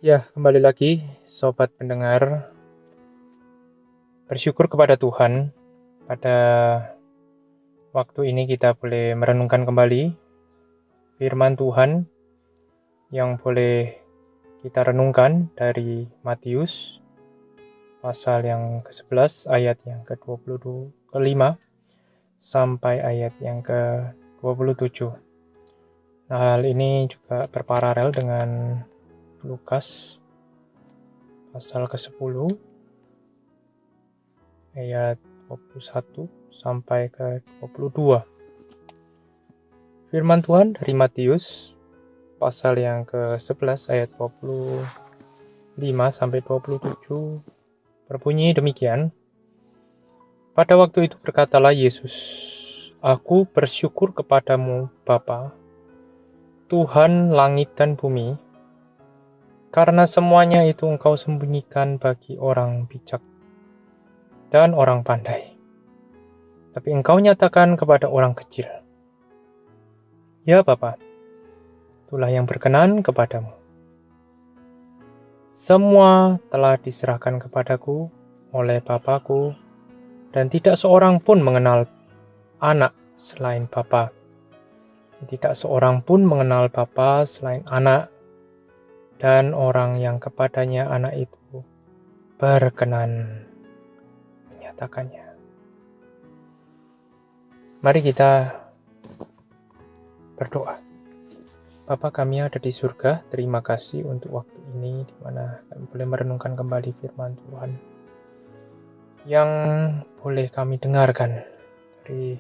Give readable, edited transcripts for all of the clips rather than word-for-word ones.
Ya, kembali lagi sobat pendengar. Bersyukur kepada Tuhan, pada waktu ini kita boleh merenungkan kembali firman Tuhan yang boleh kita renungkan dari Matius pasal yang ke-11 ayat yang ke-25 sampai ayat yang ke-27. Nah, hal ini juga berparalel dengan Lukas pasal ke-10 ayat 21 sampai ke-22. Firman Tuhan dari Matius pasal yang ke-11 ayat 25 sampai 27 berbunyi demikian. Pada waktu itu berkatalah Yesus, "Aku bersyukur kepadamu Bapa, Tuhan langit dan bumi, karena semuanya itu Engkau sembunyikan bagi orang bijak dan orang pandai, tapi Engkau nyatakan kepada orang kecil. Ya Bapa, itulah yang berkenan kepadamu. Semua telah diserahkan kepadaku oleh Bapa-Ku, dan tidak seorang pun mengenal anak selain Bapa. Tidak seorang pun mengenal Bapa selain anak, dan orang yang kepadanya anak itu berkenan menyatakannya." Mari kita berdoa. Bapa kami yang ada di surga, terima kasih untuk waktu ini di mana kami boleh merenungkan kembali firman Tuhan yang boleh kami dengarkan dari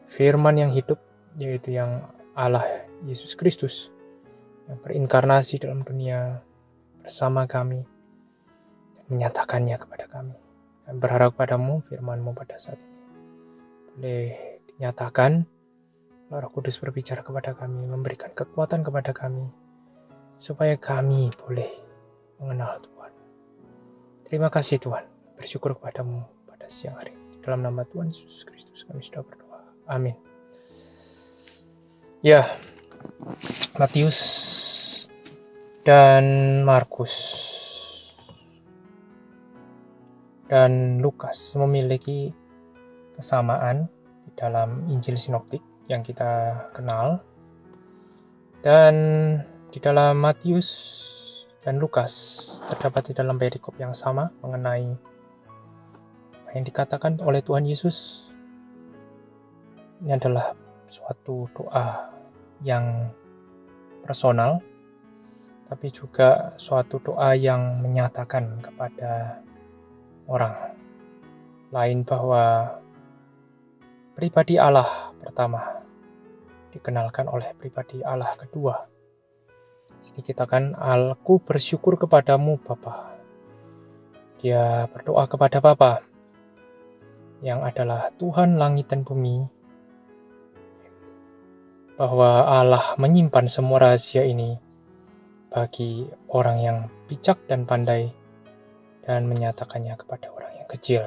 firman yang hidup, yaitu yang Allah Yesus Kristus yang berinkarnasi dalam dunia bersama kami dan menyatakannya kepada kami. Kami berharap padamu, firman-Mu pada saat ini boleh dinyatakan, Roh Kudus berbicara kepada kami, memberikan kekuatan kepada kami, supaya kami boleh mengenal Tuhan. Terima kasih Tuhan, bersyukur kepadamu pada siang hari ini. Dalam nama Tuhan Yesus Kristus kami sudah berdoa. Amin. Ya, Matius dan Markus dan Lukas memiliki kesamaan di dalam Injil Sinoptik yang kita kenal. Dan di dalam Matius dan Lukas terdapat di dalam perikop yang sama mengenai apa yang dikatakan oleh Tuhan Yesus. Ini adalah suatu doa yang personal, tapi juga suatu doa yang menyatakan kepada orang lain bahwa pribadi Allah pertama dikenalkan oleh pribadi Allah kedua. Sini kita kan, "Aku bersyukur kepadamu Bapa." Dia berdoa kepada Bapa yang adalah Tuhan langit dan bumi, bahwa Allah menyimpan semua rahasia ini bagi orang yang bijak dan pandai dan menyatakannya kepada orang yang kecil.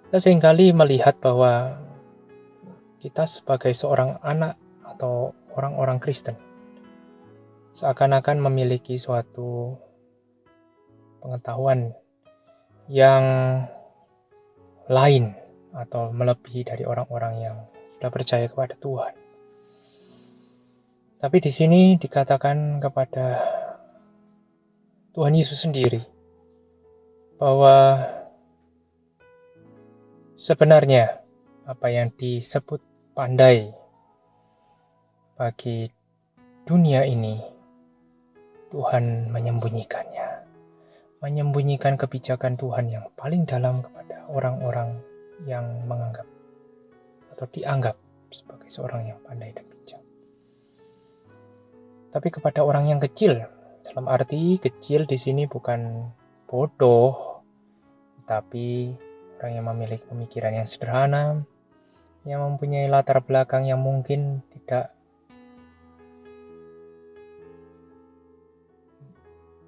Kita seringkali melihat bahwa kita sebagai seorang anak atau orang-orang Kristen seakan-akan memiliki suatu pengetahuan yang lain atau melebihi dari orang-orang yang sudah percaya kepada Tuhan. Tapi di sini dikatakan kepada Tuhan Yesus sendiri bahwa sebenarnya apa yang disebut pandai bagi dunia ini, Tuhan menyembunyikan kebijakan Tuhan yang paling dalam kepada orang-orang yang menganggap atau dianggap sebagai seorang yang pandai dan bijak. Tapi kepada orang yang kecil, dalam arti kecil di sini bukan bodoh, tapi orang yang memiliki pemikiran yang sederhana, yang mempunyai latar belakang yang mungkin tidak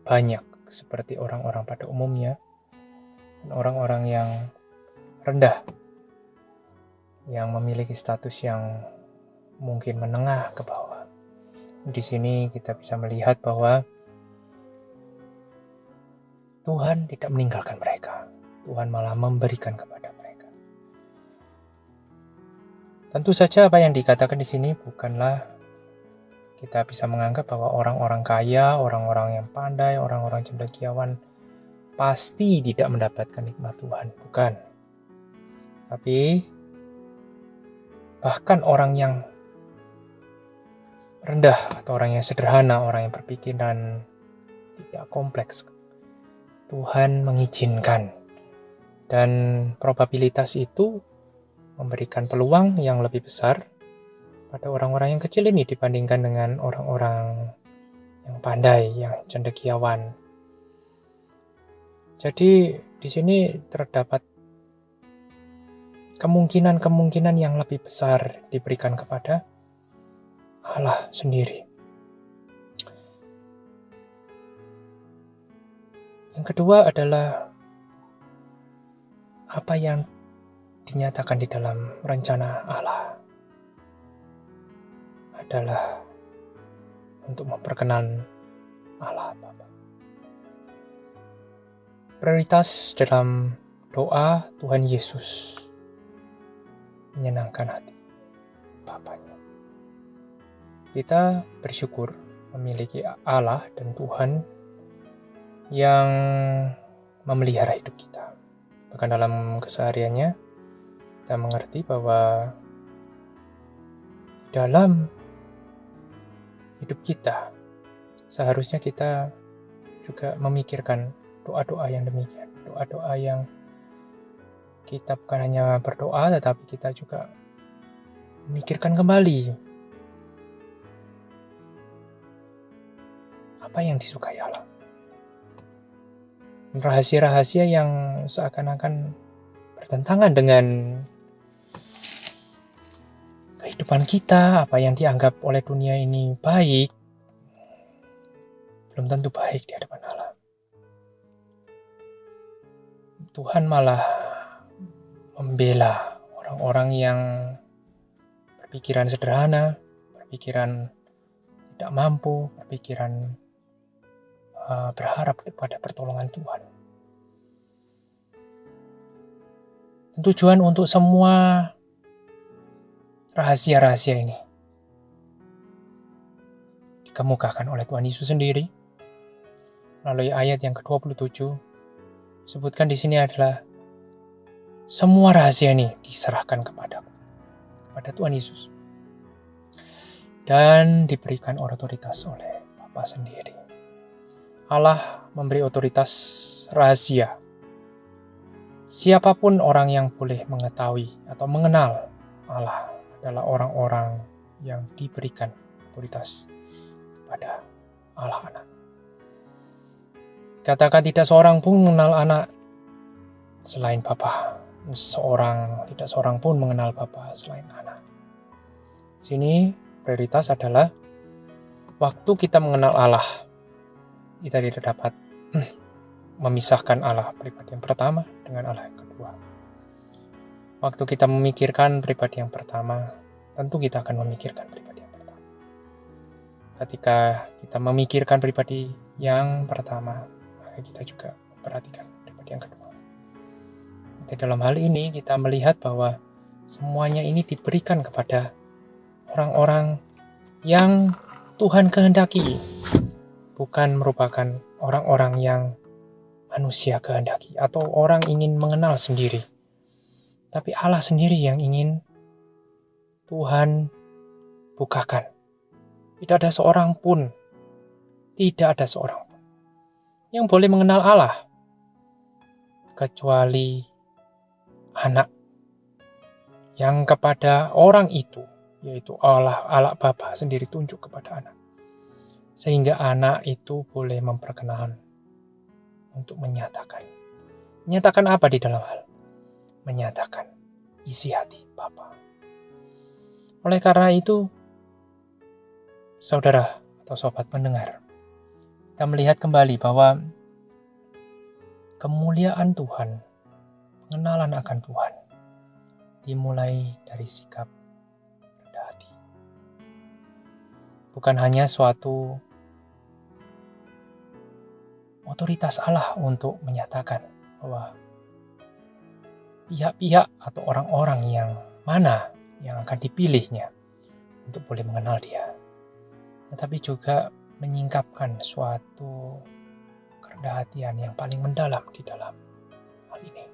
banyak seperti orang-orang pada umumnya, dan orang-orang yang rendah, yang memiliki status yang mungkin menengah ke bawah. Di sini kita bisa melihat bahwa Tuhan tidak meninggalkan mereka. Tuhan malah memberikan kepada mereka. Tentu saja apa yang dikatakan di sini bukanlah kita bisa menganggap bahwa orang-orang kaya, orang-orang yang pandai, orang-orang cendekiawan pasti tidak mendapatkan nikmat Tuhan. Bukan. Tapi bahkan orang yang rendah atau orang yang sederhana, orang yang berpikiran tidak kompleks, Tuhan mengizinkan. Dan probabilitas itu memberikan peluang yang lebih besar pada orang-orang yang kecil ini dibandingkan dengan orang-orang yang pandai, yang cendekiawan. Jadi di sini terdapat kemungkinan-kemungkinan yang lebih besar diberikan kepada Allah sendiri. Yang kedua adalah apa yang dinyatakan di dalam rencana Allah adalah untuk memperkenan Allah Bapa. Prioritas dalam doa Tuhan Yesus menyenangkan hati Bapanya. Kita bersyukur memiliki Allah dan Tuhan yang memelihara hidup kita. Bahkan dalam kesehariannya kita mengerti bahwa dalam hidup kita seharusnya kita juga memikirkan doa-doa yang demikian. Doa-doa yang kita bukan hanya berdoa tetapi kita juga memikirkan kembali apa yang disukai Allah. Rahasia-rahasia yang seakan-akan bertentangan dengan kehidupan kita, apa yang dianggap oleh dunia ini baik, belum tentu baik di hadapan Allah. Tuhan malah membela orang-orang yang berpikiran sederhana, berpikiran tidak mampu, berpikiran berharap kepada pertolongan Tuhan. Tujuan untuk semua rahasia-rahasia ini dikemukakan oleh Tuhan Yesus sendiri melalui ayat yang ke-27. Sebutkan di sini adalah semua rahasia ini diserahkan kepada Tuhan Yesus dan diberikan otoritas oleh Bapa sendiri. Allah memberi otoritas rahasia. Siapapun orang yang boleh mengetahui atau mengenal Allah adalah orang-orang yang diberikan otoritas kepada Allah anak. Katakan tidak seorang pun mengenal anak selain Bapa. Tidak seorang pun mengenal Bapa selain anak. Sini prioritas adalah waktu kita mengenal Allah, kita tidak dapat memisahkan Allah pribadi yang pertama dengan Allah yang kedua. Waktu kita memikirkan pribadi yang pertama, tentu kita akan memikirkan pribadi yang pertama. Ketika kita memikirkan pribadi yang pertama, maka kita juga memperhatikan pribadi yang kedua. Di dalam hal ini kita melihat bahwa semuanya ini diberikan kepada orang-orang yang Tuhan kehendaki, bukan merupakan orang-orang yang manusia kehendaki atau orang ingin mengenal sendiri. Tapi Allah sendiri yang ingin Tuhan bukakan. Tidak ada seorang pun yang boleh mengenal Allah kecuali anak yang kepada orang itu, yaitu Allah Bapa sendiri tunjuk kepada anak. Sehingga anak itu boleh memperkenalkan untuk menyatakan. Menyatakan apa di dalam hal? Menyatakan isi hati Bapa. Oleh karena itu, saudara atau sobat pendengar, kita melihat kembali bahwa kemuliaan Tuhan, pengenalan akan Tuhan, dimulai dari sikap rendah hati. bukan hanya suatu otoritas Allah untuk menyatakan bahwa pihak-pihak atau orang-orang yang mana yang akan dipilihnya untuk boleh mengenal Dia, tetapi juga menyingkapkan suatu kerendahan hatian yang paling mendalam di dalam hal ini.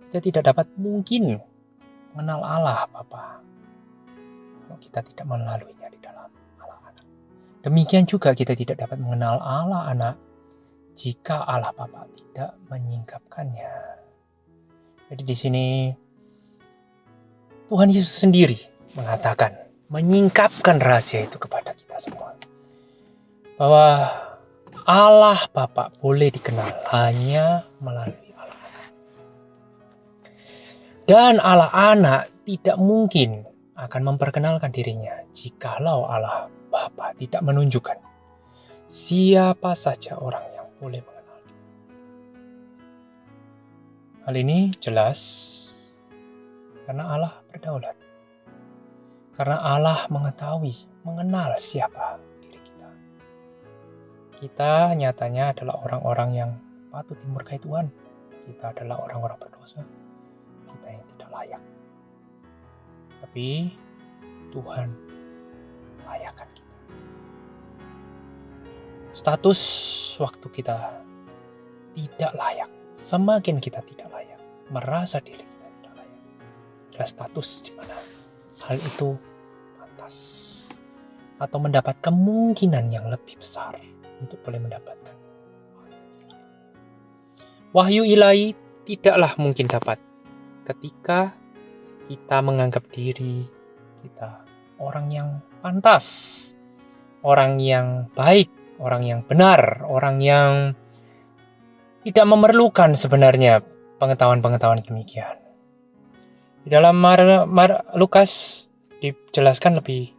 Kita tidak dapat mungkin mengenal Allah Bapa kalau kita tidak melaluinya di dalam Allah Anak. Demikian juga kita tidak dapat mengenal Allah Anak jika Allah Bapa tidak menyingkapkannya. Jadi di sini Tuhan Yesus sendiri mengatakan, menyingkapkan rahasia itu kepada kita semua. Bahwa Allah Bapa boleh dikenal hanya melalui Allah Anak. Dan Allah Anak tidak mungkin akan memperkenalkan dirinya jikalau Allah Bapa tidak menunjukkan siapa saja orang yang boleh mengenal Dia. Hal ini jelas karena Allah berdaulat. Karena Allah mengetahui, mengenal siapa diri kita. Kita nyatanya adalah orang-orang yang patut dimurkai Tuhan. Kita adalah orang-orang berdosa. Kita yang tidak layak. Tapi Tuhan layakkan kita. Status waktu kita tidak layak, semakin kita tidak layak, merasa diri kita tidak layak, adalah status di mana hal itu pantas atau mendapat kemungkinan yang lebih besar untuk boleh mendapatkan wahyu ilahi. Tidaklah mungkin dapat ketika kita menganggap diri kita orang yang pantas, orang yang baik, orang yang benar, orang yang tidak memerlukan sebenarnya pengetahuan-pengetahuan demikian. Di dalam Lukas dijelaskan lebih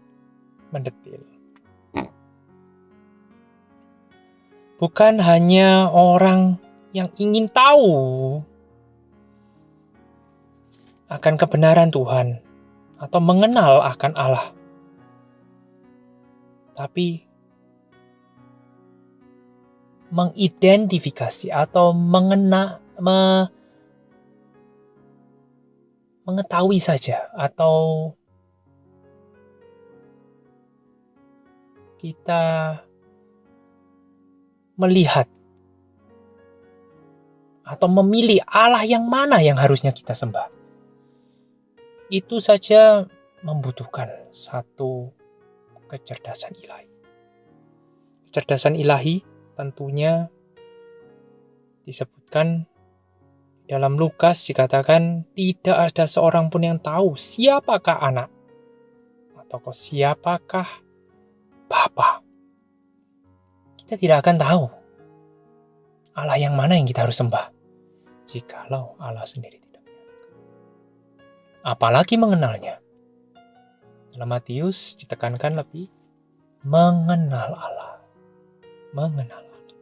mendetil. Bukan hanya orang yang ingin tahu akan kebenaran Tuhan atau mengenal akan Allah, tapi mengidentifikasi atau mengetahui saja, atau kita melihat atau memilih Allah yang mana yang harusnya kita sembah. Itu saja membutuhkan satu kecerdasan ilahi. Kecerdasan ilahi tentunya disebutkan dalam Lukas, dikatakan tidak ada seorang pun yang tahu siapakah anak atau siapakah Bapa. Kita tidak akan tahu Allah yang mana yang kita harus sembah jikalau Allah sendiri tidak menyatakan. Apalagi mengenalnya. Dalam Matius ditekankan lebih mengenal Allah. Mengenal Allah.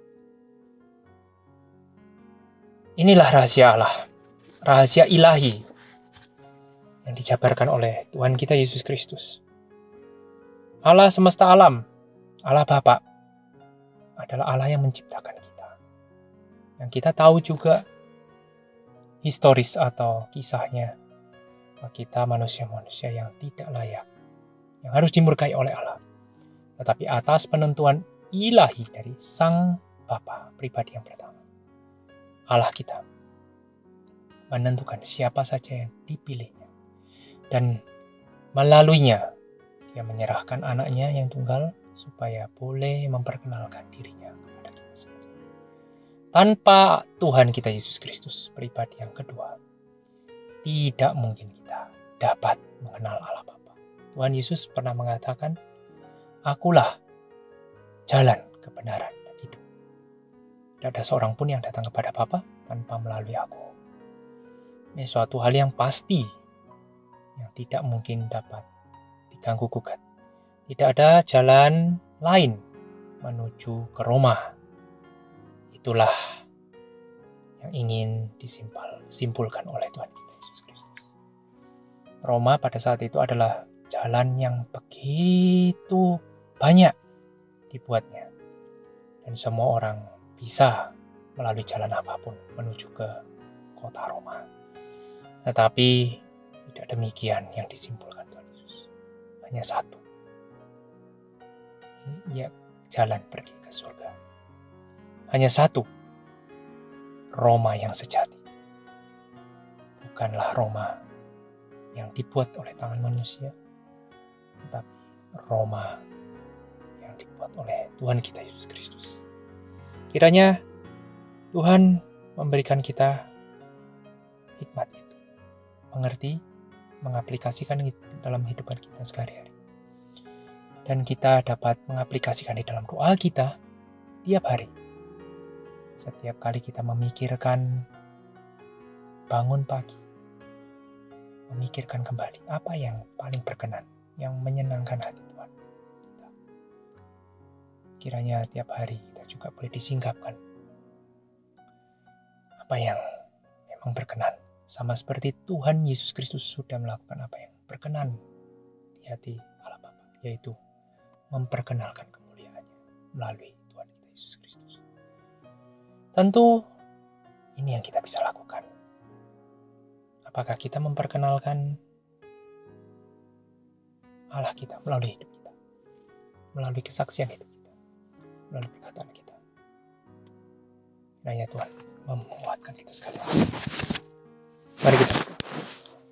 Inilah rahasia Allah, rahasia ilahi yang dijabarkan oleh Tuhan kita Yesus Kristus. Allah semesta alam, Allah Bapa, adalah Allah yang menciptakan kita. Yang kita tahu juga historis atau kisahnya, bahwa kita manusia-manusia yang tidak layak, yang harus dimurkai oleh Allah. Tetapi atas penentuan ilahi dari Sang Bapa pribadi yang pertama, Allah kita menentukan siapa saja yang dipilihnya, dan melaluinya Dia menyerahkan anaknya yang tunggal supaya boleh memperkenalkan dirinya kepada kita semua. Tanpa Tuhan kita Yesus Kristus pribadi yang kedua, tidak mungkin kita dapat mengenal Allah Bapa. Tuhan Yesus pernah mengatakan, "Akulah jalan, kebenaran, dan hidup. Tidak ada seorang pun yang datang kepada Bapa tanpa melalui aku." Ini suatu hal yang pasti, yang tidak mungkin dapat diganggu gugat. Tidak ada jalan lain menuju ke Roma. Itulah yang ingin disimpulkan oleh Tuhan kita Yesus Kristus. Roma pada saat itu adalah jalan yang begitu banyak dibuatnya. Dan semua orang bisa melalui jalan apapun menuju ke kota Roma. Tetapi tidak demikian yang disimpulkan Tuhan Yesus. Hanya satu. Ia jalan pergi ke surga. Hanya satu. Roma yang sejati. Bukanlah Roma yang dibuat oleh tangan manusia, tetapi Roma yang dibuat oleh Tuhan kita Yesus Kristus. Kiranya Tuhan memberikan kita hikmat itu, mengerti, mengaplikasikan dalam kehidupan kita sehari-hari. Dan kita dapat mengaplikasikan di dalam doa kita tiap hari. Setiap kali kita memikirkan bangun pagi, memikirkan kembali apa yang paling berkenan, yang menyenangkan hati Tuhan. Kiranya tiap hari kita juga boleh disingkapkan apa yang memang berkenan. Sama seperti Tuhan Yesus Kristus sudah melakukan apa yang berkenan di hati Allah Bapa, yaitu memperkenalkan kemuliaannya melalui Tuhan kita Yesus Kristus. Tentu ini yang kita bisa lakukan. Apakah kita memperkenalkan Allah kita melalui hidup kita, melalui kesaksian hidup kita, melalui perkataan kita. Kiranya Tuhan menguatkan kita sekali. Mari kita berdoa.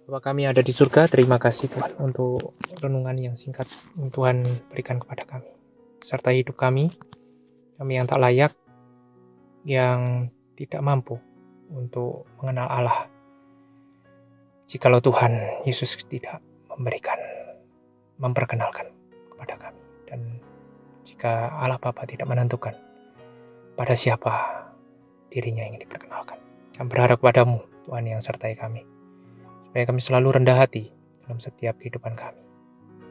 Bapa kami ada di surga, terima kasih Tuhan untuk renungan yang singkat yang Tuhan berikan kepada kami. Serta hidup kami yang tak layak, yang tidak mampu untuk mengenal Allah. Jikalau Tuhan Yesus tidak memperkenalkan kepada kami. Dan jika Allah Bapa tidak menentukan pada siapa dirinya ingin diperkenalkan. Kami berharap padamu Tuhan yang sertai kami. Supaya kami selalu rendah hati dalam setiap kehidupan kami.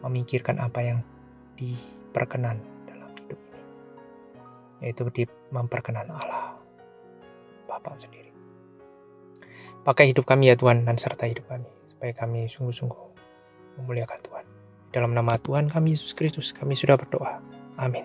Memikirkan apa yang diperkenan dalam hidup ini. Yaitu memperkenan Allah Bapa sendiri. Pakai hidup kami ya Tuhan dan sertai hidup kami. Supaya kami sungguh-sungguh memuliakan Tuhan. Dalam nama Tuhan kami Yesus Kristus kami sudah berdoa. Amin.